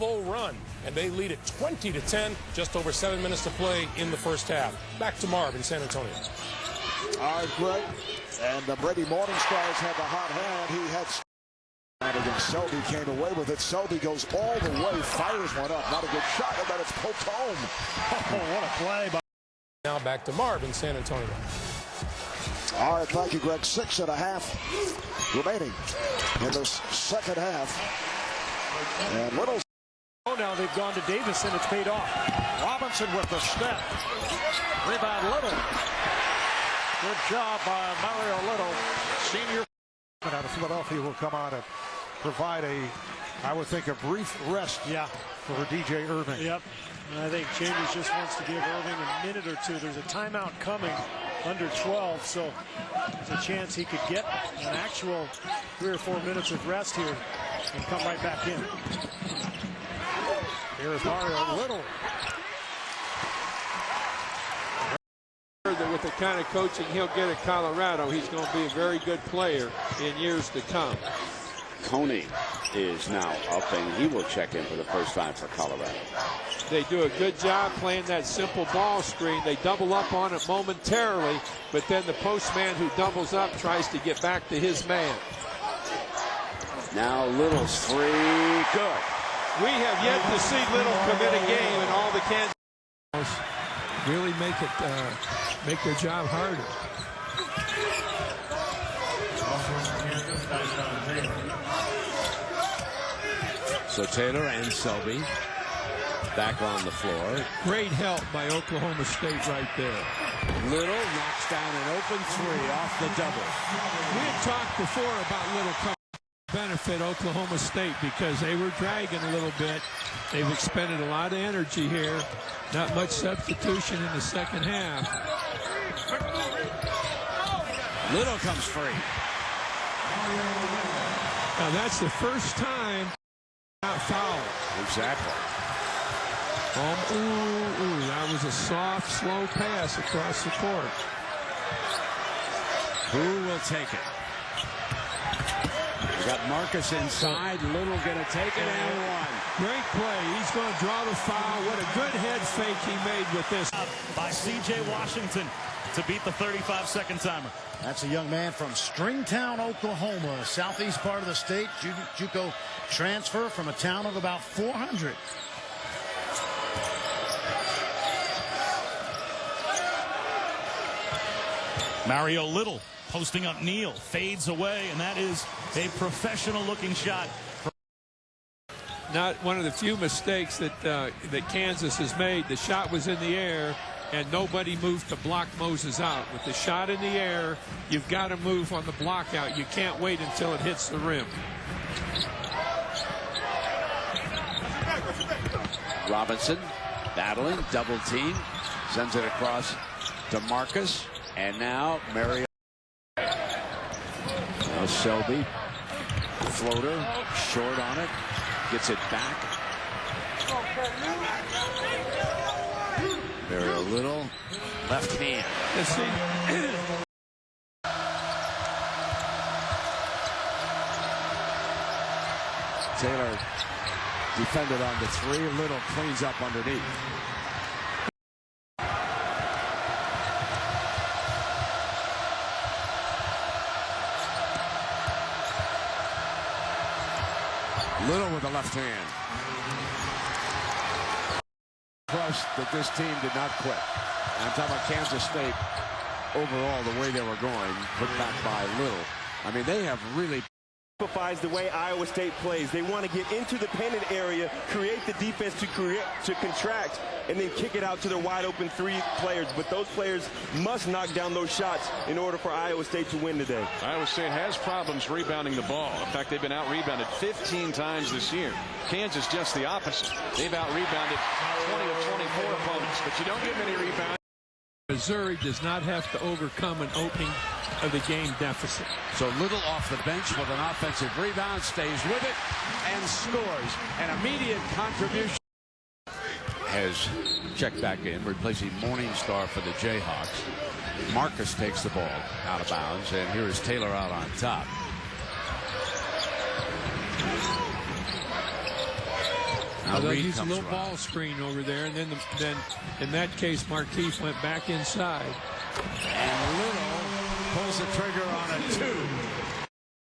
Run, and they lead it 20-10, just over 7 minutes to play in the first half. Back to Marv in San Antonio. All right, Greg. And the Brady Morning Stars had the hot hand. He had against Selby, came away with it. Selby goes all the way, fires one up. Not a good shot, but it's poked home. Oh, what a play. Now back to Marv in San Antonio. All right, thank you, Greg. 6.5 remaining in this second half. And Little. Oh, now they've gone to Davis, and it's paid off. Robinson with the step. Rebound Little. Good job by Mario Little, senior. Out of Philadelphia will come on and provide I would think, a brief rest for DJ Irving. Yep. And I think Chambers just wants to give Irving a minute or two. There's a timeout coming under 12, so there's a chance he could get an actual 3 or 4 minutes of rest here and come right back in. Here's Mario Little. That with the kind of coaching he'll get at Colorado, he's going to be a very good player in years to come. Coney is now up, and he will check in for the first time for Colorado. They do a good job playing that simple ball screen. They double up on it momentarily, but then the postman who doubles up tries to get back to his man. Now Little's three, good. We have yet to see Little commit a game in all the Kansas. Really make their job harder. So Taylor and Selby back on the floor. Great help by Oklahoma State right there. Little knocks down an open three off the double. We had talked before about Little benefit Oklahoma State because they were dragging a little bit. They've expended a lot of energy here. Not much substitution in the second half. Little comes free. Now that's the first time not fouled. Exactly. That was a soft, slow pass across the court. Who will take it? We got Marcus inside. Little going to take it and one. Great play. He's going to draw the foul. What a good head fake he made with this. By C.J. Washington to beat the 35-second timer. That's a young man from Stringtown, Oklahoma, southeast part of the state. JUCO transfer from a town of about 400. Mario Little posting up Neal, fades away, and that is a professional-looking shot. Not one of the few mistakes that Kansas has made. The shot was in the air, and nobody moved to block Moses out. With the shot in the air, you've got to move on the block out. You can't wait until it hits the rim. Robinson battling, double team, sends it across to Marcus, and now Mario. Now Selby, floater, short on it, gets it back. Mario Little, left hand. Taylor defended on the three. Little cleans up underneath. Little with the left hand. Trust that this team did not quit. I'm talking about Kansas State overall, the way they were going, put back by Little. I mean, they have really Simplifies the way Iowa State plays. They want to get into the painted area, create the defense to contract, and then kick it out to their wide open three players. But those players must knock down those shots in order for Iowa State to win today. Iowa State has problems rebounding the ball. In fact, they've been out-rebounded 15 times this year. Kansas just the opposite. They've out-rebounded 20 of 24 opponents, but you don't get many rebounds. Missouri does not have to overcome an opening of the game deficit. So Little off the bench with an offensive rebound, stays with it, and scores. An immediate contribution. Has checked back in, replacing Morningstar for the Jayhawks. Marcus takes the ball out of bounds, and here is Taylor out on top. Now they'll Reed use a comes little around. ball screen over there, and then in that case, Markeith went back inside. And Little pulls the trigger on a 2.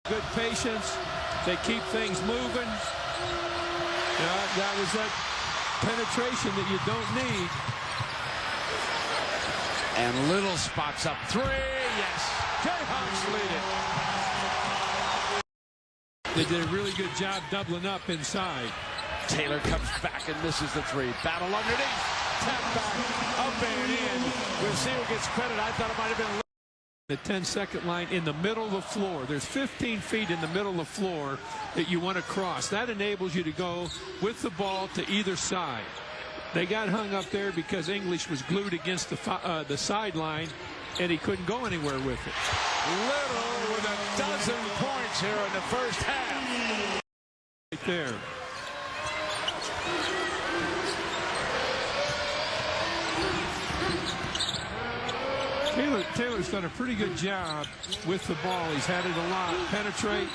Good patience. They keep things moving. That was that penetration that you don't need. And Little spots up 3. Yes. Jayhawks lead it. They did a really good job doubling up inside. Taylor comes back and misses the 3. Battle underneath. Tap back. Up and in. We'll see who gets credit. I thought it might have been the 10-second line in the middle of the floor. There's 15 feet in the middle of the floor that you want to cross. That enables you to go with the ball to either side. They got hung up there because English was glued against the sideline, and he couldn't go anywhere with it. Little with 12 points here in the first half. Right there. Taylor's done a pretty good job with the ball. He's had it a lot. Penetrate.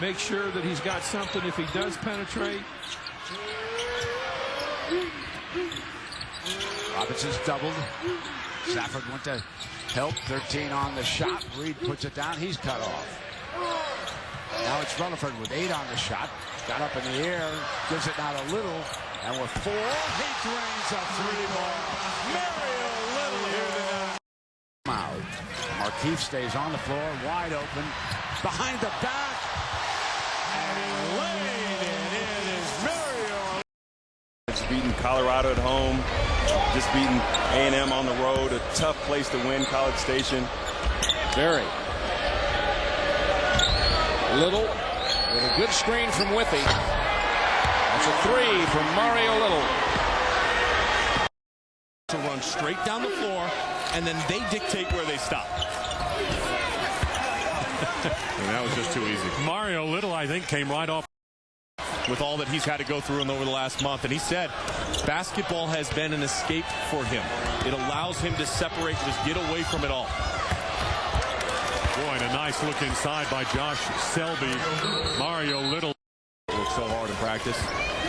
Make sure that he's got something if he does penetrate. Robinson's doubled. Stafford went to help. 13 on the shot. Reed puts it down. He's cut off. Now it's Rutherford with 8 on the shot. Got up in the air. Gives it now to Little. And with 4, he drains a 3-ball. Mario Little here tonight. Out. Markeith stays on the floor, wide open, behind the back, and laid it in is Mario. It's beating Colorado at home, just beating A&M on the road, a tough place to win, College Station. Very. Little with a good screen from Withy. That's a 3 from Mario Little. To run straight down the floor, and then they dictate where they stop. And that was just too easy. Mario Little, I think, came right off With all that he's had to go through over the last month. And he said basketball has been an escape for him. It allows him to separate, just get away from it all. Boy, and a nice look inside by Josh Selby. Mario Little worked so hard in practice,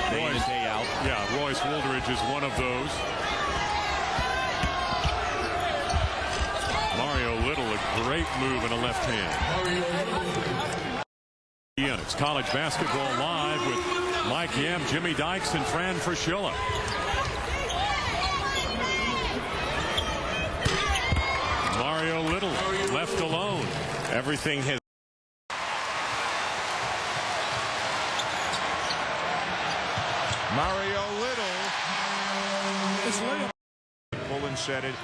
day in and day out. Yeah, Royce Wooldridge is one of those. Mario Little, a great move in a left hand. It's college basketball live with Mike Yam, Jimmy Dykes, and Fran Fraschilla. Mario Little left alone. Everything has. Mario Little. Pullen said it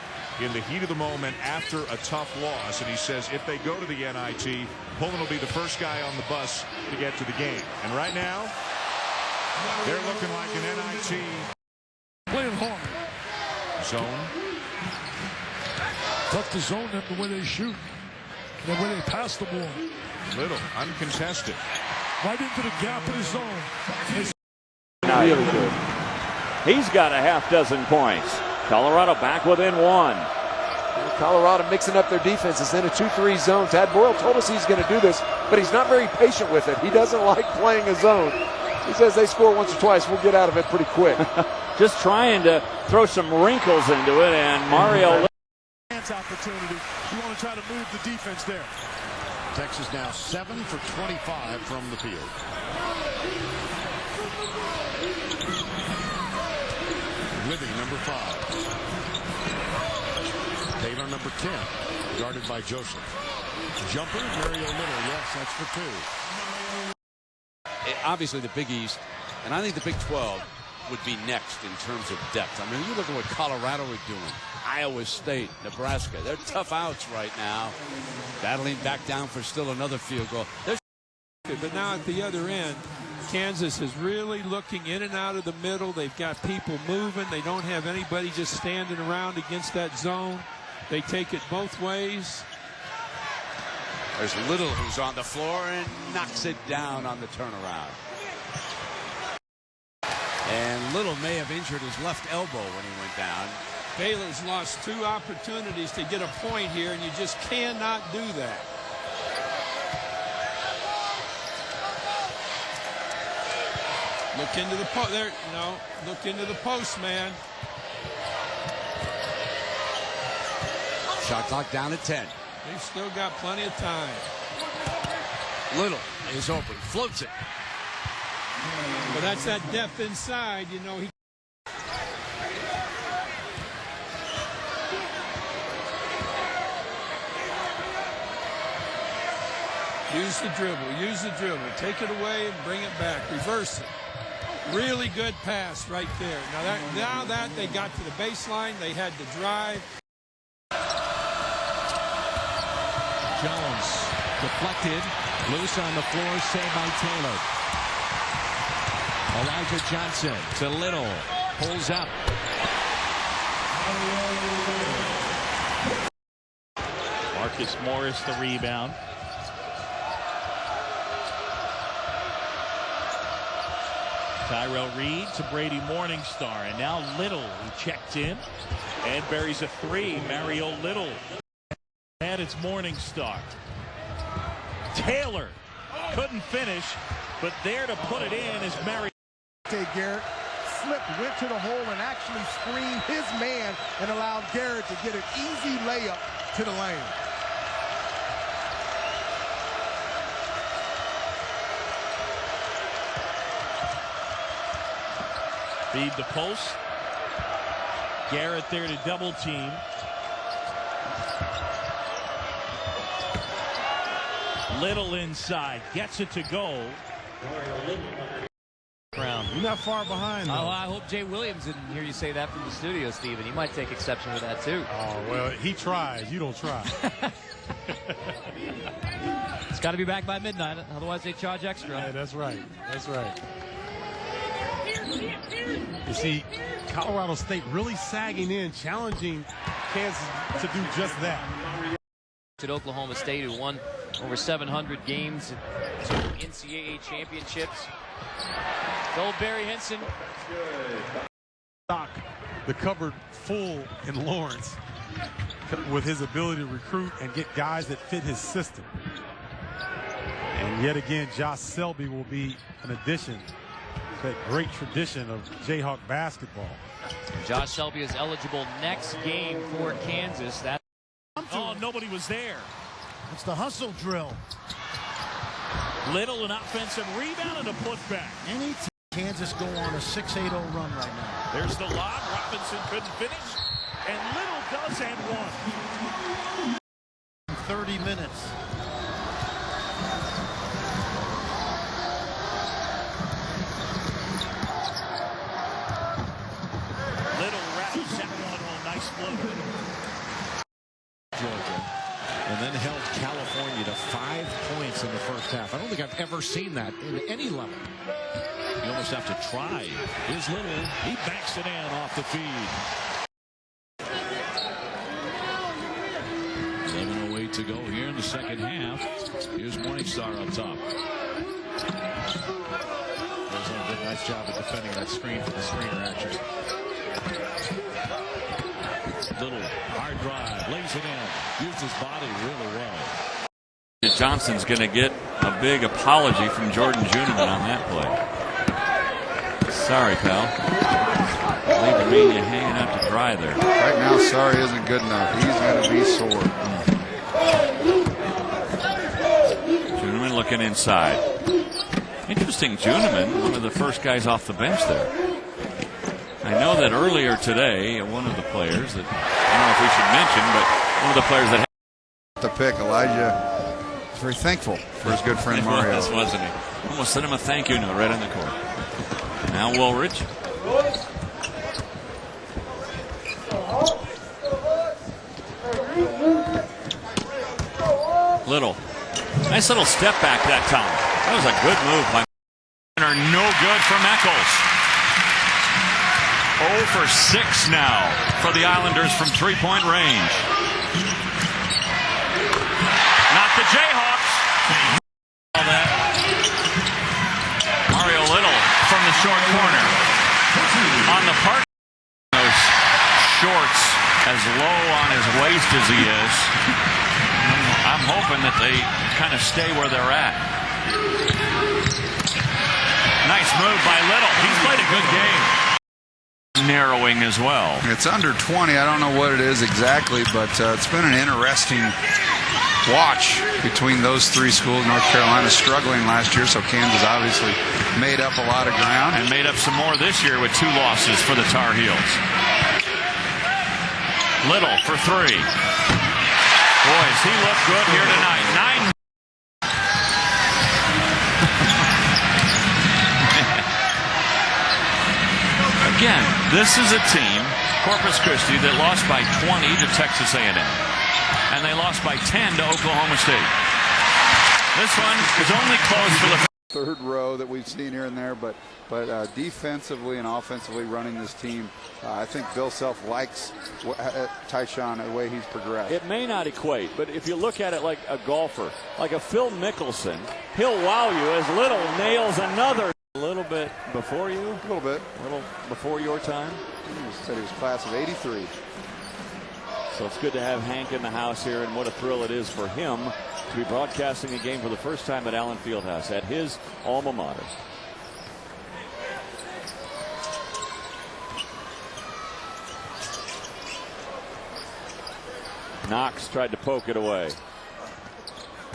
in the heat of the moment after a tough loss, and he says if they go to the NIT, Pullen will be the first guy on the bus to get to the game. And right now, they're looking like an NIT. Playing hard. Zone. Tough to zone them the way they shoot. The way they pass the ball. Little, uncontested. Right into the gap of the zone. Really good. He's got a half dozen points. Colorado back within 1. Colorado mixing up their defenses in a 2-3 zone. Tad Boyle told us he's going to do this, but he's not very patient with it. He doesn't like playing a zone. He says they score once or twice, we'll get out of it pretty quick. Just trying to throw some wrinkles into it, and Mario. Chance opportunity. You want to try to move the defense there. Texas now 7 for 25 from the field. Withy, number 5. Taylor, number 10. Guarded by Joseph. Jumper, Mario Little. Yes, that's for 2. Obviously the Big East, and I think the Big 12 would be next in terms of depth. I mean, you look at what Colorado are doing. Iowa State, Nebraska. They're tough outs right now. Battling back down for still another field goal. But now at the other end, Kansas is really looking in and out of the middle. They've got people moving. They don't have anybody just standing around against that zone. They take it both ways. There's Little, who's on the floor and knocks it down on the turnaround. And Little may have injured his left elbow when he went down. Baylor's lost 2 opportunities to get a point here, and you just cannot do that. Look into the post there. No, look into the post, man. Shot clock down at 10. They've still got plenty of time. Little is open, floats it. But that's that depth inside, you know. He use the dribble, take it away and bring it back, reverse it. Really good pass right there. Now that they got to the baseline, they had to drive. Jones deflected, loose on the floor, saved by Taylor. Elijah Johnson to Little, pulls up. Marcus Morris the rebound. Tyrell Reed to Brady Morningstar, and now Little, who checked in and buries a three. Mario Little. And it's Morningstar. Taylor couldn't finish, but there to put it in is Mario. Garrett slipped, went to the hole, and actually screened his man and allowed Garrett to get an easy layup to the lane. Feed the post. Garrett there to double team. Little inside, gets it to go. Brown. You're not far behind, though. Oh, I hope Jay Williams didn't hear you say that from the studio, Steven. He might take exception to that, too. Oh, well, he tries. You don't try. It's got to be back by midnight, otherwise they charge extra. Yeah, that's right. That's right. You see, Colorado State really sagging in, challenging Kansas to do just that. At Oklahoma State, who won over 700 games to NCAA championships. Old Barry Henson. The cupboard full in Lawrence with his ability to recruit and get guys that fit his system. And yet again, Josh Selby will be an addition to that great tradition of Jayhawk basketball. Josh Selby is eligible next game for Kansas. Oh, nobody was there. It's the hustle drill. Little, an offensive rebound and a putback. Any Kansas go on a 6-8-0 run right now. There's the lob. Robinson couldn't finish. And Little does and one. 30 minutes. Little wraps that one on. Nice floater. Georgia, and then held California to 5 points in the first half. I don't think I've ever seen that in any level. You almost have to try. Here's Little. He backs it in off the feed. 11:08 to go here in the second half. Here's Morningstar up top. Arizona did a nice job of defending that screen for the screener action. Little hard drive, lays it in, used his body really well. Johnson's going to get a big apology from Jordan Juneman on that play. Sorry, pal. Leaving me hanging out to dry there. Right now, sorry isn't good enough. He's going to be sore. Juneman looking inside. Interesting, Juneman, one of the first guys off the bench there. I know that earlier today, one of the players that, I don't know if we should mention, but one of the players that had the pick, Elijah, is very thankful for his good friend Mario. Was, wasn't he? Almost sent him a thank you note right on the court. Now Woolridge. Little. Nice little step back that time. That was a good move by are no good from Eccles. 0 for 6 now for the Islanders from three-point range. Not the Jayhawks. All that. Mario Little from the short corner. On the park. Those shorts as low on his waist as he is. I'm hoping that they kind of stay where they're at. Nice move by Little. He's played a good game. Narrowing as well. It's under 20. I don't know what it is exactly, but it's been an interesting watch between those three schools. North Carolina struggling last year, so Kansas obviously made up a lot of ground. And made up some more this year with 2 losses for the Tar Heels. Little for 3. Boys, he looked good here tonight. 9. Again, this is a team, Corpus Christi, that lost by 20 to Texas A&M. And they lost by 10 to Oklahoma State. This one is only close for the third row that we've seen here and there, but defensively and offensively running this team, I think Bill Self likes Tyshawn the way he's progressed. It may not equate, but if you look at it like a golfer, like a Phil Mickelson, he'll wow you as Little nails another. A little bit before you? A little bit. A little before your time? He said he was class of 83. So it's good to have Hank in the house here, and what a thrill it is for him to be broadcasting a game for the first time at Allen Fieldhouse, at his alma mater. Knox tried to poke it away.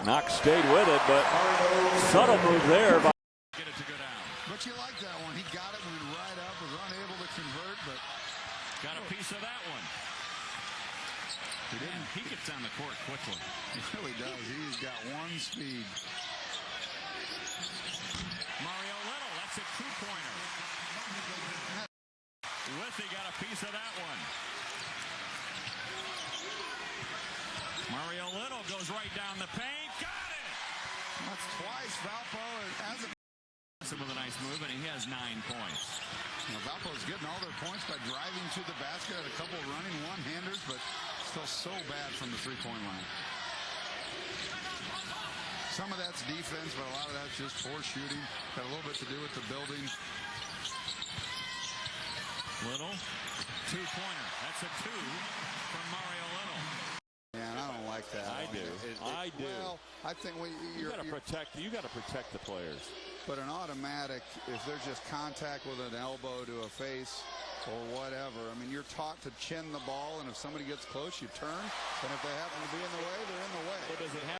Knox stayed with it, but subtle move there. But you like that one. He got it, went right up, was unable to convert, but got a piece of that one. He gets down the court quickly. He really does. He's got one speed. Mario Little, that's a 2-pointer. Withy got a piece of that one. Mario Little goes right down the paint. Got it! That's twice. Valpo has a with a nice move, and he has 9 points. Valpo's getting all their points by driving to the basket, had a couple running one-handers, but still so bad from the three-point line. Some of that's defense, but a lot of that's just poor shooting. Got a little bit to do with the building. Little, 2-pointer. That's a 2 from Mario Little. Man, I don't like that. I do. I do. Well, I think you got to protect the players. But an automatic, if there's just contact with an elbow to a face or whatever, I mean, you're taught to chin the ball, and if somebody gets close, you turn. And if they happen to be in the way, they're in the way.